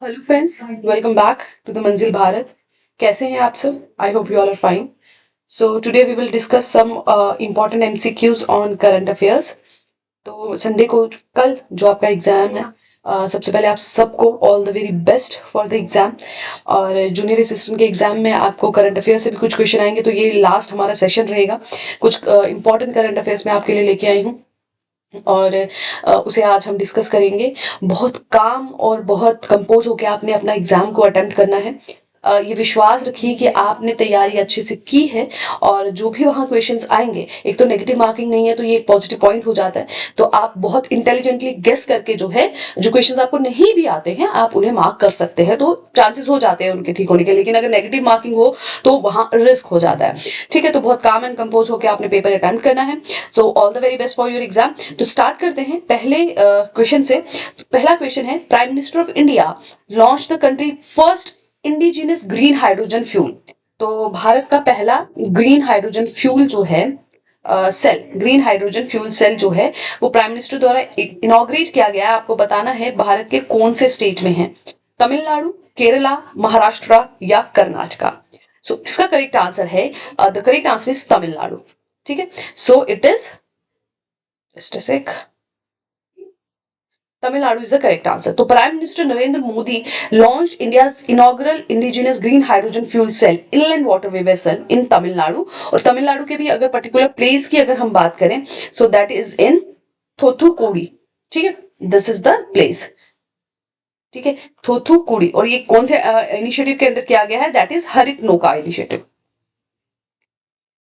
Hello friends, welcome back to the Manzil Bharat. कैसे हैं आप सब? I hope you all are fine. So today we will discuss some important MCQs on current affairs. तो Sunday को कल जो आपका एग्जाम है, सबसे पहले आप सबको all the very best for the exam. और जूनियर असिस्टेंट के एग्जाम में आपको करंट अफेयर से भी कुछ क्वेश्चन आएंगे, तो ये लास्ट हमारा सेशन रहेगा। कुछ इंपॉर्टेंट करंट अफेयर्स मैं आपके लिए लेके आई हूँ और उसे आज हम डिस्कस करेंगे। बहुत काम और बहुत कंपोज होकर आपने अपना एग्जाम को अटेम्प्ट करना है। ये विश्वास रखिए कि आपने तैयारी अच्छे से की है और जो भी वहाँ क्वेश्चंस आएंगे, एक तो नेगेटिव मार्किंग नहीं है तो ये एक पॉजिटिव पॉइंट हो जाता है। तो आप बहुत इंटेलिजेंटली गेस करके जो है, जो क्वेश्चंस आपको नहीं भी आते हैं आप उन्हें मार्क कर सकते हैं, तो चांसेस हो जाते हैं उनके ठीक होने के। लेकिन अगर नेगेटिव मार्किंग हो तो वहाँ रिस्क हो जाता है। ठीक है, तो बहुत काम एंड कंपोज होकर आपने पेपर अटेम्प्ट करना है। So all the very best for your exam. तो स्टार्ट करते हैं पहले क्वेश्चन से। पहला क्वेश्चन है, prime minister of India launch the country first indigenous green hydrogen fuel. तो भारत का पहला ग्रीन हाइड्रोजन फ्यूल जो है, cell, green hydrogen fuel cell जो है, वो प्राइम मिनिस्टर द्वारा इनॉग्रेट किया गया है। आपको बताना है भारत के कौन से स्टेट में है, तमिलनाडु, केरला, महाराष्ट्र या कर्नाटका। सो इसका करेक्ट आंसर है, the correct answer is Tamil Nadu. ठीक है, so it is, just a sec, Tamil Nadu is the correct answer. तो prime minister Narendra Modi launch India inaugural indigenous green hydrogen fuel cell inland waterway vessel in Tamil Nadu. और तमिलनाडु के भी अगर particular place की अगर हम बात करें, सो दैट इज इन थोथुकुडी। ठीक है, दिस इज द प्लेस। ठीक है, थोथुकुडी। और ये कौन से इनिशिएटिव के अंदर किया गया है? दैट इज हरित नौका इनिशिएटिव।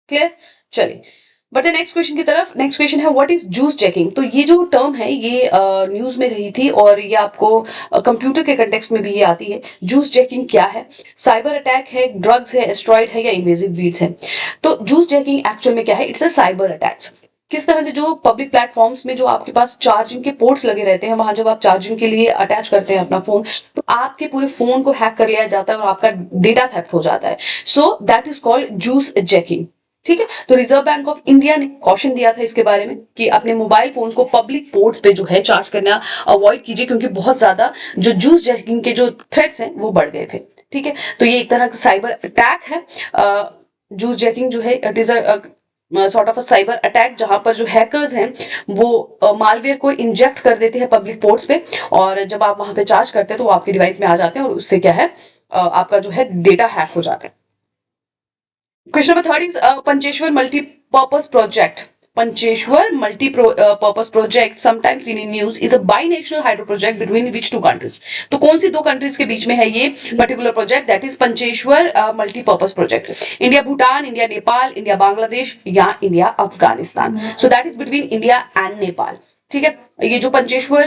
क्लियर? चलिए बढ़ते नेक्स्ट क्वेश्चन की तरफ। नेक्स्ट क्वेश्चन है, व्हाट इज जूस चेकिंग। तो ये जो टर्म है ये न्यूज में रही थी और ये आपको कंप्यूटर के कंटेक्स्ट में भी ये आती है। जूस चेकिंग क्या है? साइबर अटैक है, ड्रग्स है, एस्ट्रॉइड है या इन्वेजिव वीड्स है? तो जूस चेकिंग एक्चुअल में क्या है? It's a cyber attacks. किस तरह से, जो पब्लिक प्लेटफॉर्म्स में जो आपके पास चार्जिंग के पोर्ट्स लगे रहते हैं, वहां जब आप चार्जिंग के लिए अटैच करते हैं अपना फोन, तो आपके पूरे फोन को हैक कर लिया जाता है और आपका डेटा थेफ्ट हो जाता है। सो that is called juice checking. ठीक है, तो रिजर्व बैंक ऑफ इंडिया ने कॉशन दिया था इसके बारे में कि अपने मोबाइल फोन्स को पब्लिक पोर्ट्स पे जो है चार्ज करना अवॉइड कीजिए, क्योंकि बहुत ज्यादा जो जूस जैकिंग के जो थ्रेट्स हैं वो बढ़ गए थे। ठीक है, तो ये एक तरह का साइबर अटैक है। जूस जैकिंग जो है, it is sort of a cyber attack, जहां पर जो हैकर्स हैं वो मालवेयर को इंजेक्ट कर देते हैं पब्लिक पोर्ट्स पे, और जब आप वहां पे चार्ज करते हैं तो वो आपके डिवाइस में आ जाते हैं और उससे क्या है, आपका जो है डेटा हैक हो जाता है। Question number third is Pancheshwar Multi-Purpose Project. Pancheshwar Multi-Purpose Project, sometimes seen in news, is a binational hydro project between which two countries? तो कौन सी दो कंट्रीज के बीच में है ये particular project? That is Pancheshwar multipurpose project. India Bhutan, India Nepal, India Bangladesh या India Afghanistan? So that is between India and Nepal. ठीक है, ये जो पंचेश्वर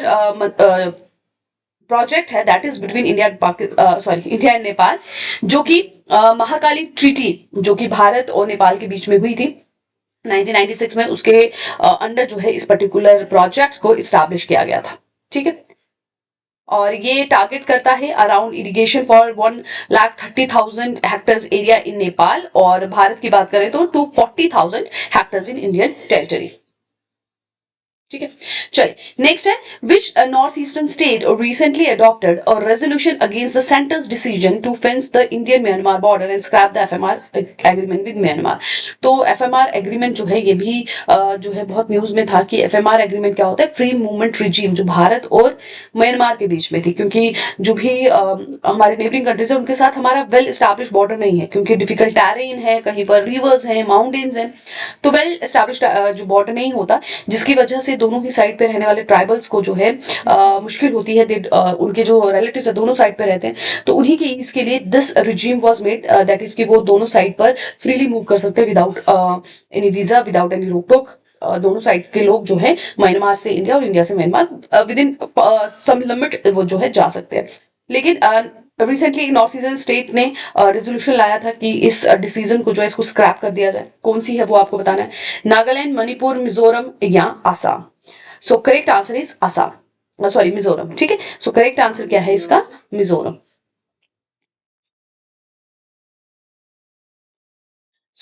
प्रोजेक्ट है that is between India India and Nepal, जो कि महाकाली ट्रीटी जो कि भारत और नेपाल के बीच में हुई थी 1996 में, उसके अंडर जो है इस पर्टिकुलर प्रोजेक्ट को इस्टेब्लिश किया गया था। ठीक है, और ये टारगेट करता है around irrigation for 1,30,000 hectares area in Nepal, और भारत की बात करें तो 240,000 हेक्टर्स इन इंडियन टेरिटरी। ठीक है, चलिए नेक्स्ट है, which north eastern state recently adopted और resolution against the centre's decision to fence the Indian Myanmar border and scrap the FMR agreement with Myanmar. तो एफएमआर एग्रीमेंट जो है ये भी जो है बहुत न्यूज में था कि एफएमआर एग्रीमेंट क्या होता है? फ्री मूवमेंट रिजीम, जो भारत और म्यांमार के बीच में थी, क्योंकि जो भी हमारे नेबरिंग कंट्रीज है उनके साथ हमारा वेल स्टैब्लिश बॉर्डर नहीं है, क्योंकि डिफिकल्ट टेरेन है, कहीं पर रिवर्स है, माउंटेन्स है, तो वेल स्टैब्लिश जो बॉर्डर नहीं होता, जिसकी वजह से दोनों ही साइड पे रहने वाले ट्राइबल्स को जो है मुश्किल होती है। उनके जो रिलेटिव्स है दोनों साइड पे रहते हैं, तो उन्हीं के ईज के लिए this regime was made, that is कि वो दोनों साइड पर फ्रीली मूव कर सकते हैं without any visa, without any रोक टोक। दोनों साइड के लोग जो है म्यांमार से इंडिया और इंडिया से Myanmar within some limit वो जो है जा सकते हैं। लेकिन रिसेंटली नॉर्थ ईस्टर्न स्टेट ने रेजोल्यूशन लाया था कि इस डिसीजन को जो है इसको स्क्रैप कर दिया जाए। कौन सी है वो आपको बताना है, नागालैंड, मणिपुर, मिजोरम या Assam? So correct answer is Assam, sorry Mizoram. ठीक है, सो करेक्ट आंसर क्या है इसका? मिजोरम।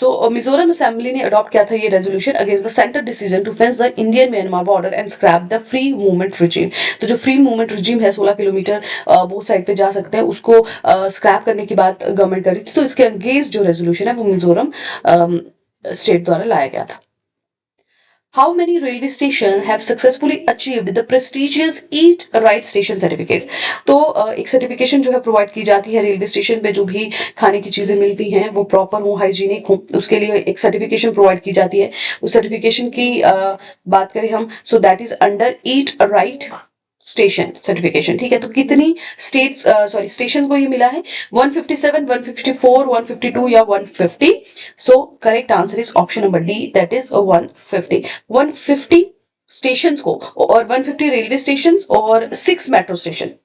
सो मिजोरम असेंबली ने अडॉप्ट किया था ये resolution against the centre decision to fence the Indian Myanmar border and scrap the free movement regime. तो जो फ्री मूवमेंट रिजीम है 16 किलोमीटर बोथ साइड पे जा सकते हैं, उसको स्क्रैप करने की बात गवर्नमेंट करी थी। तो इसके अगेंस्ट जो रेजोल्यूशन है वो मिजोरम स्टेट द्वारा लाया गया था। How many railway stations have successfully achieved the prestigious Eat Right Station certificate? तो एक सर्टिफिकेशन जो है प्रोवाइड की जाती है रेलवे स्टेशन पे, जो भी खाने की चीजें मिलती हैं वो प्रॉपर हो, हाइजीनिक हो, उसके लिए एक सर्टिफिकेशन प्रोवाइड की जाती है। उस सर्टिफिकेशन की बात करें हम, सो that is under eat right station certification. ठीक है, तो कितनी स्टेट्स स्टेशन को ये मिला है? 157, 154, 152 या 150? सो correct answer is option number D, that is 150। 150 stations को, और 150 रेलवे स्टेशन और 6 मेट्रो स्टेशन।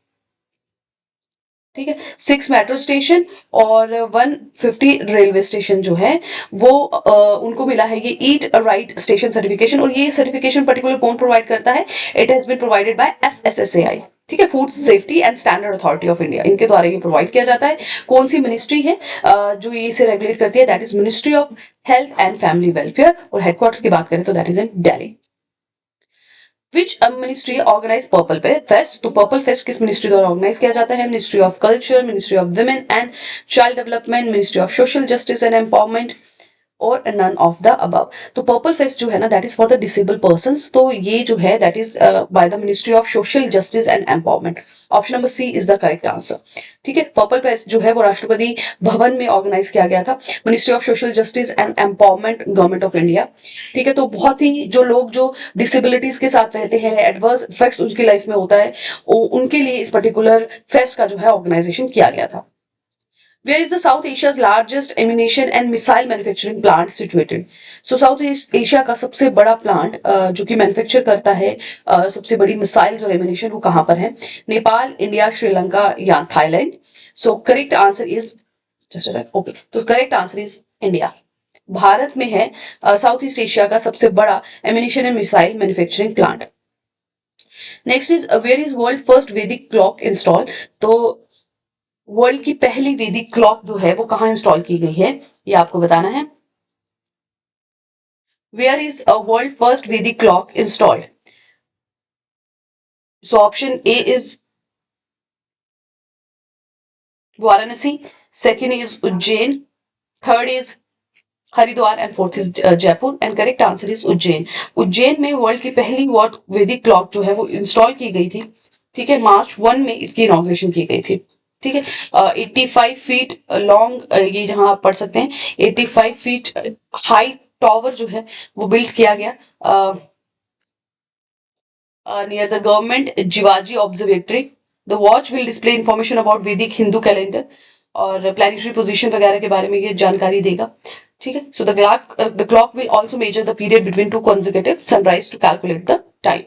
ठीक है, 6 मेट्रो स्टेशन और 150 रेलवे स्टेशन जो है वो उनको मिला है ये ईट राइट स्टेशन सर्टिफिकेशन। और ये सर्टिफिकेशन पर्टिकुलर कौन प्रोवाइड करता है? It has been provided by FSSAI। ठीक है, food safety and standard authority of India, इनके द्वारा ये प्रोवाइड किया जाता है। कौन सी मिनिस्ट्री है जो ये इसे रेगुलेट करती है? That is ministry of health and family welfare. और हेडक्वार्टर की बात करें तो that is in Delhi. Which ministry organise purple fest? तो पर्पल फेस्ट किस मिनिस्ट्री द्वारा ऑर्गेनाइज किया जाता है? Ministry of culture, ministry of women and child development, ministry of social justice and empowerment, और नन ऑफ द अबव। तो purple fest जो है ना, that is for the disable persons. तो ये जो है that is by the ministry of social justice and empowerment. Option number C is the correct answer. ठीक है, पर्पल फेस्ट जो है वो राष्ट्रपति भवन में ऑर्गेनाइज किया गया था, ministry of social justice and empowerment, government of India. ठीक है, तो बहुत ही जो लोग जो डिसेबिलिटीज के साथ रहते हैं, एडवर्स इफेक्ट्स उनकी लाइफ में होता है, उनके लिए इस पर्टिकुलर फेस्ट का जो है ऑर्गेनाइजेशन किया गया था। Where is the South Asia's largest ammunition and missile manufacturing plant situated? So South Asia का सबसे बड़ा प्लांट जो कि मैन्युफैक्चर करता है सबसे बड़ी मिसाइल्स और एम्यूनिशन, वो कहां पर है? नेपाल, इंडिया, श्रीलंका या Thailand? So correct answer is okay, तो correct answer is India. Bharat में है साउथ ईस्ट एशिया का सबसे बड़ा ammunition and missile manufacturing plant. Next is where is world first Vedic clock install? तो वर्ल्ड की पहली वैदिक क्लॉक जो है वो कहां इंस्टॉल की गई है, ये आपको बताना है। Where is a world first Vedic clock installed? So option A is Varanasi, second is Ujjain, third is Haridwar and fourth is Jaipur. And correct answer is Ujjain. Ujjain में वर्ल्ड की पहली वैदिक क्लॉक जो है वो इंस्टॉल की गई थी। ठीक है, मार्च 1 में इसकी इनॉग्रेशन की गई थी। ठीक है, 85 फीट लॉन्ग, ये जहां आप पढ़ सकते हैं 85 फीट हाई टावर जो है वो बिल्ड किया गया near the government Jiwaji observatory. The watch will display information about Vedic Hindu calendar और प्लानिटरी पोजीशन वगैरह के बारे में ये जानकारी देगा। ठीक है, so the clock will also measure the period between two consecutive sunrise to calculate the time.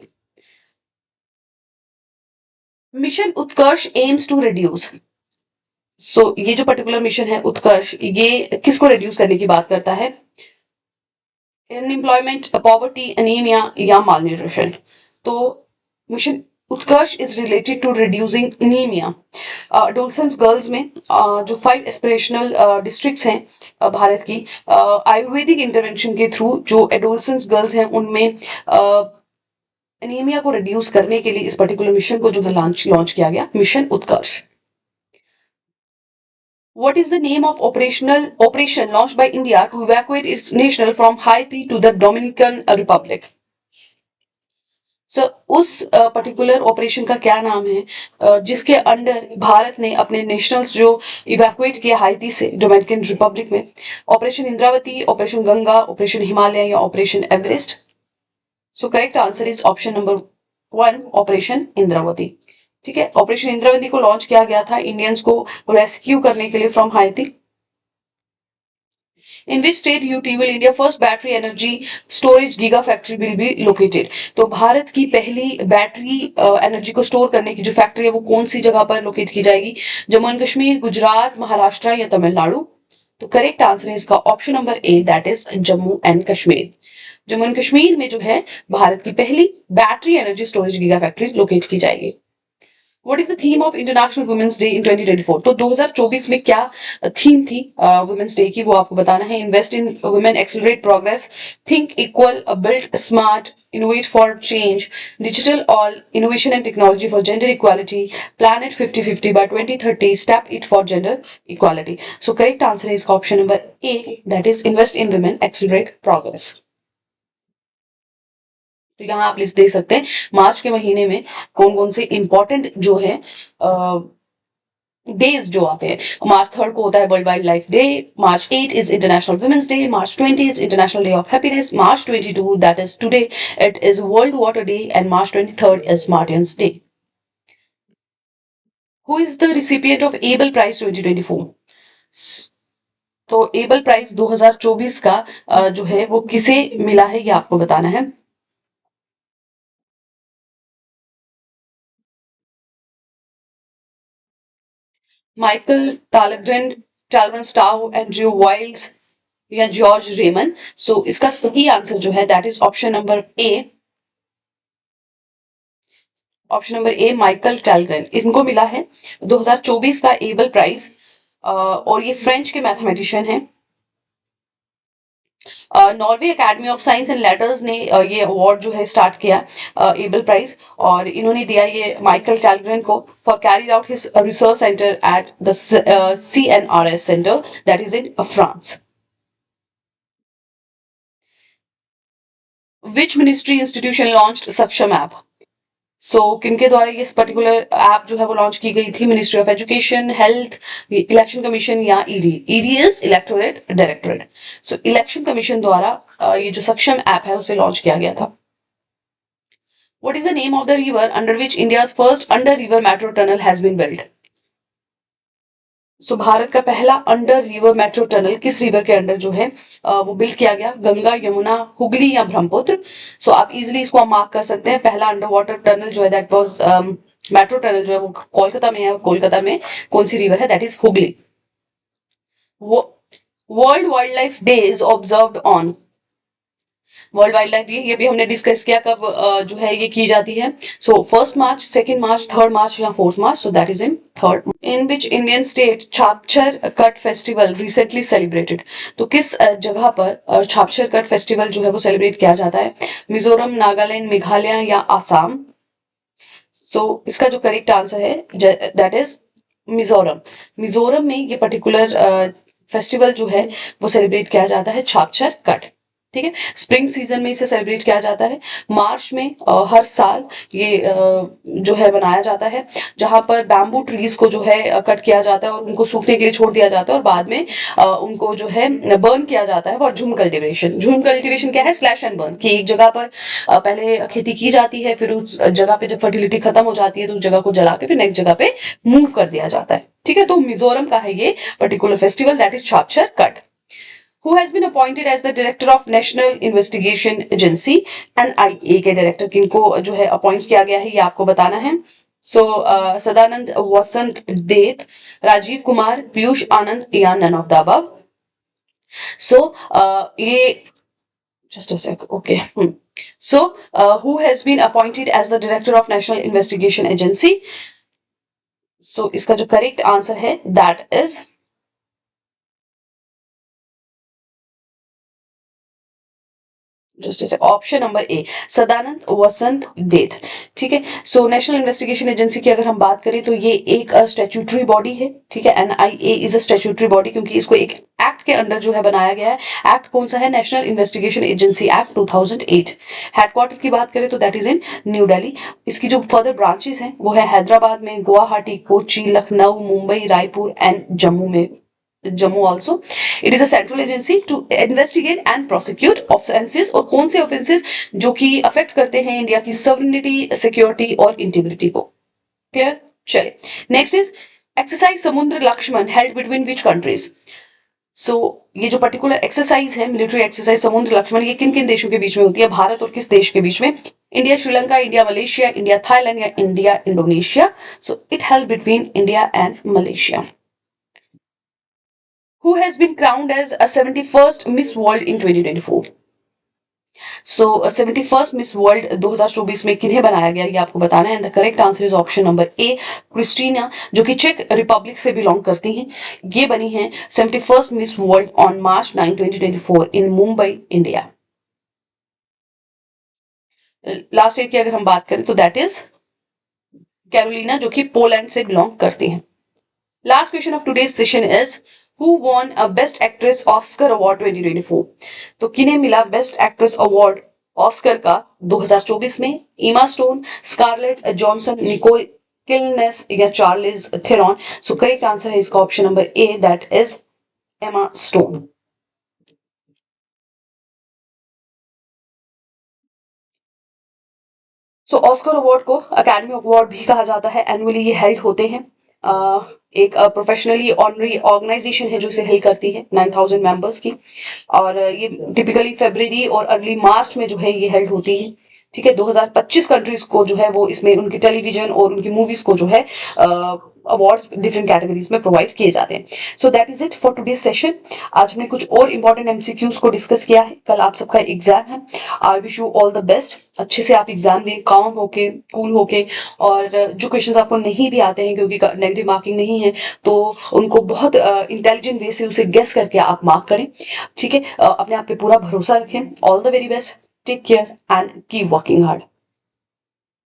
Mission Utkarsh aims to reduce. So ये जो पर्टिकुलर मिशन है उत्कर्ष, ये किसको रिड्यूस करने की बात करता है? अनएम्प्लॉयमेंट, पॉवर्टी, एनीमिया या मालन्यूट्रिशन? तो mission Utkarsh is related to reducing anaemia. Adolescence girls में जो 5 एस्पिरेशनल डिस्ट्रिक्ट्स हैं भारत की, आयुर्वेदिक इंटरवेंशन के थ्रू जो एडोलसेंस गर्ल्स हैं उनमें एनीमिया को रिड्यूस करने के लिए इस पर्टिकुलर मिशन को जो है लॉन्च किया गया, mission Utkarsh. What is the name of operation launched by India to evacuate its national from Haiti to the Dominican Republic? उस पर्टिकुलर ऑपरेशन का क्या नाम है जिसके अंडर भारत ने अपने नेशनल्स जो इवैक्यूएट किया हाइती से डोमिनिकन रिपब्लिक में? Operation Indravati, operation Ganga, operation Himalaya या operation Everest? So correct answer is option number 1, operation Indravati. ठीक है, ऑपरेशन इंद्रावती को लॉन्च किया गया था इंडियंस को रेस्क्यू करने के लिए from हाइती। In which state UT will India first battery energy storage giga factory will be located? तो भारत की पहली बैटरी एनर्जी को स्टोर करने की जो फैक्ट्री है वो कौन सी जगह पर लोकेट की जाएगी? जम्मू एंड कश्मीर, गुजरात, महाराष्ट्र या तमिलनाडु? तो करेक्ट आंसर है इसका option number A, that is Jammu and Kashmir. Jammu and Kashmir में जो है भारत की पहली battery energy storage giga factory locate की जाएगी। What is the theme of international women's day in 2024? तो 2024 में क्या थीम थी वुमेन्स डे की, वो आपको बताना है। Invest in women, accelerate progress, think equal, build smart, innovate for change, digital all, innovation and technology for gender equality, planet 50-50 by 2030, step it for gender equality. So correct answer is option number A, that is invest in women, accelerate progress. तो यहाँ आप list देख सकते हैं मार्च के महीने में कौन कौन से इंपॉर्टेंट जो है डेज जो आते हैं। मार्च 3 को होता है world wildlife day, March 8 is international women's day, March 20 is international day of happiness, March 22 that is today it is world water day, and March 23 is Martin's day. Who is the recipient of Abel prize 2024? तो able prize 2024 का जो है वो किसे मिला है ये आपको बताना है। माइकल तालग्रेन, टालवन स्टाउ, एंड्रयू वाइल्ड्स या जॉर्ज रेमन? सो इसका सही आंसर जो है that is option number A, option number A Michael Tallgren. इनको मिला है 2024 का एबल प्राइज, और ये फ्रेंच के मैथमेटिशियन हैं। Norway academy of science and letters ने ये अवार्ड जो है स्टार्ट किया एबल प्राइज, और इन्होंने दिया ये माइकल टैलग्रेन को for carried out his research centre at the CNRS centre that is in France. Which ministry institution launched सक्षम ऐप? सो किनके द्वारा ये पर्टिकुलर ऐप जो है वो लॉन्च की गई थी? Ministry of education, health, election commission या ED? ED is electorate directorate. So election commission द्वारा ये जो सक्षम ऐप है उसे लॉन्च किया गया था। What is the name of the river under which India's first under river metro tunnel has been build? So Bharat का पहला अंडर रिवर मेट्रो टनल किस रिवर के अंडर जो है वो बिल्ड किया गया? गंगा, यमुना, हुगली या ब्रह्मपुत्र? सो आप इजिली इसको मार्क कर सकते हैं। पहला अंडर वाटर टनल जो है दैट वाज मेट्रो टनल जो है वो कोलकाता में है। कोलकाता में कौन सी रिवर है? That is Hooghly. World wildlife day is observed on? World wildlife day ये भी हमने डिस्कस किया कब जो है ये की जाती है। सो 1 मार्च, 2 मार्च, 3 मार्च या 4 March? So that is in 3rd। In which Indian state Chapchar Kut festival recently celebrated? तो किस जगह पर छापछर कट फेस्टिवल जो है वो सेलिब्रेट किया जाता है? मिजोरम, नागालैंड, मेघालय या आसाम? सो इसका जो करेक्ट आंसर है दैट इज मिजोरम। मिजोरम में ये पर्टिकुलर फेस्टिवल जो है वो सेलिब्रेट किया जाता है, छापछर कट। ठीक है, स्प्रिंग सीजन में इसे सेलिब्रेट किया जाता है। मार्च में हर साल ये जो है बनाया जाता है, जहां पर बैम्बू ट्रीज को जो है कट किया जाता है और उनको सूखने के लिए छोड़ दिया जाता है, और बाद में उनको जो है बर्न किया जाता है फॉर झूम कल्टीवेशन। झूम कल्टीवेशन क्या है? स्लैश एंड बर्न, कि एक जगह पर पहले खेती की जाती है, फिर उस जगह पे जब फर्टिलिटी खत्म हो जाती है तो उस जगह को जला के फिर नेक्स्ट जगह पे मूव कर दिया जाता है। ठीक है, तो मिजोरम का है ये particular festival that is Chapchar Kut. Who has been appointed as the director of National Investigation Agency? NIA के डायरेक्टर किनको जो है अपॉइंट किया गया है ये आपको बताना है। सो सदानंद वसंत देत, राजीव कुमार, पीयूष आनंद या नन ऑफ द अबव? सो ये just a sec, okay. So who has been appointed as the director of National Investigation Agency? So इसका जो करेक्ट आंसर है that is just option number A, Sadanand Vasant Date. ठीक है, सो नेशनल इन्वेस्टिगेशन एजेंसी की अगर हम बात करें तो ये एक स्टैट्यूटरी बॉडी है। ठीक है, NIA is a statutory body, क्योंकि इसको एक एक्ट के अंडर जो है बनाया गया है। एक्ट कौन सा है? National investigation agency act 2008। Headquarter की बात करें तो that is in New Delhi. इसकी जो फर्दर ब्रांचेस हैं वो है हैदराबाद में, गुवाहाटी, कोची, लखनऊ, मुंबई, रायपुर एंड जम्मू में, Jammu also. It is a central agency to investigate and prosecute offences, और कौन से ऑफेंसेस? जो कि अफेक्ट करते हैं इंडिया की सॉवरेनिटी, सिक्योरिटी और इंटीग्रिटी को। क्लियर? चलिए, next is exercise Samudra Lakshman held between which countries? So ये जो पर्टिकुलर एक्सरसाइज है, मिलिट्री एक्सरसाइज समुद्र लक्ष्मण, ये किन किन देशों के बीच में होती है? भारत और किस देश के बीच में? India Sri Lanka, India Malaysia, India Thailand या India Indonesia? So it held between India and Malaysia. Who has been crowned as a 71st Miss World in 2024? So 71st miss world 2024 में किन्हें बनाया गया ये आपको बताना है। And the correct answer is option number A, Krystyna, जो कि चेक रिपब्लिक से बिलोंग करती हैं। ये बनी है 71st miss world on March 9 2024 in Mumbai, India. Last year की अगर हम बात करें तो दैट इज कैरोलिना, जो कि पोलैंड से बिलोंग करती हैं। Last question of today's session is who won a best actress Oscar award 2024। तो किन्हें मिला बेस्ट एक्ट्रेस अवार्ड ऑस्कर का 2024 में? इमा स्टोन, स्कारलेट जॉनसन, निकोल किलनेस या चार्लिज थेरॉन। सो करेक्ट आंसर है इसका option number A, that is Emma Stone. So Oscar award को अकेडमी अवार्ड भी कहा जाता है। एनुअली ये हेल्ड होते हैं। एक प्रोफेशनली ऑनरी ऑर्गेनाइजेशन है जो इसे हेल्ड करती है, 9000 मेंबर्स की। और ये टिपिकली फरवरी और अर्ली मार्च में जो है ये हेल्ड होती है। ठीक है, 2025 कंट्रीज को जो है वो इसमें उनकी टेलीविजन और उनकी मूवीज को जो है अवार्ड्स डिफरेंट कैटेगरीज में प्रोवाइड किए जाते हैं। सो that is it for today session. आज हमने कुछ और इंपॉर्टेंट एमसीक्यूज को डिस्कस किया है। कल आप सबका एग्जाम है। I wish you all the best. अच्छे से आप एग्जाम दें, काम होके, कूल होके। और जो क्वेश्चंस आपको नहीं भी आते हैं क्योंकि नेगेटिव मार्किंग नहीं है, तो उनको बहुत इंटेलिजेंट वे से उसे गेस करके आप मार्क करें। ठीक है, अपने आप पे पूरा भरोसा रखें। All the very best, take care and keep working hard.